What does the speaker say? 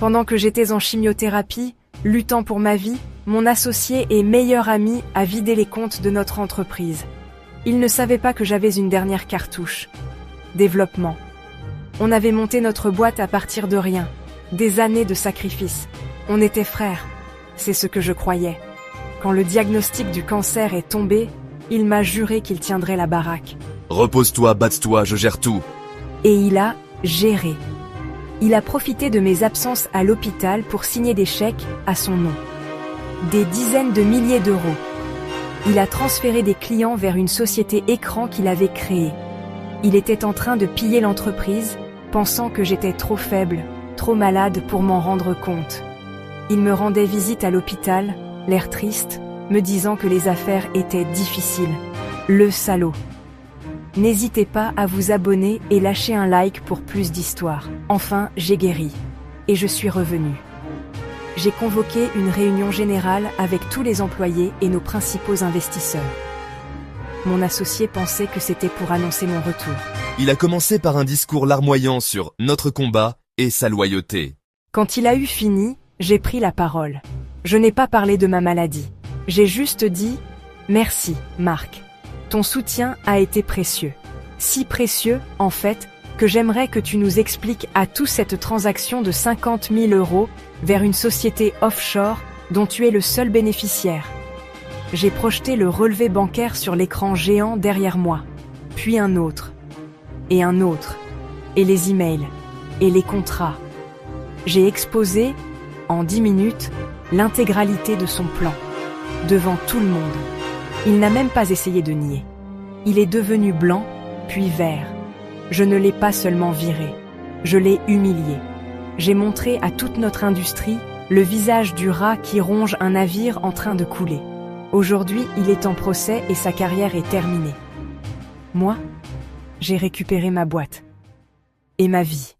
Pendant que j'étais en chimiothérapie, luttant pour ma vie, mon associé et meilleur ami a vidé les comptes de notre entreprise. Il ne savait pas que j'avais une dernière cartouche. Développement. On avait monté notre boîte à partir de rien. Des années de sacrifices. On était frères. C'est ce que je croyais. Quand le diagnostic du cancer est tombé, il m'a juré qu'il tiendrait la baraque. Repose-toi, batte-toi, je gère tout. Et il a géré. Il a profité de mes absences à l'hôpital pour signer des chèques à son nom. Des dizaines de milliers d'euros. Il a transféré des clients vers une société écran qu'il avait créée. Il était en train de piller l'entreprise, pensant que j'étais trop faible, trop malade pour m'en rendre compte. Il me rendait visite à l'hôpital, l'air triste, me disant que les affaires étaient difficiles. Le salaud. N'hésitez pas à vous abonner et lâcher un like pour plus d'histoires. Enfin, j'ai guéri. Et je suis revenu. J'ai convoqué une réunion générale avec tous les employés et nos principaux investisseurs. Mon associé pensait que c'était pour annoncer mon retour. Il a commencé par un discours larmoyant sur notre combat et sa loyauté. Quand il a eu fini, j'ai pris la parole. Je n'ai pas parlé de ma maladie. J'ai juste dit « Merci, Marc. Ton soutien a été précieux. Si précieux, en fait, que j'aimerais que tu nous expliques à tous cette transaction de 50 000 € vers une société offshore dont tu es le seul bénéficiaire. » J'ai projeté le relevé bancaire sur l'écran géant derrière moi, puis un autre, et les emails, et les contrats. J'ai exposé, en 10 minutes, l'intégralité de son plan, devant tout le monde. Il n'a même pas essayé de nier. Il est devenu blanc, puis vert. Je ne l'ai pas seulement viré, je l'ai humilié. J'ai montré à toute notre industrie le visage du rat qui ronge un navire en train de couler. Aujourd'hui, il est en procès et sa carrière est terminée. Moi, j'ai récupéré ma boîte. Et ma vie.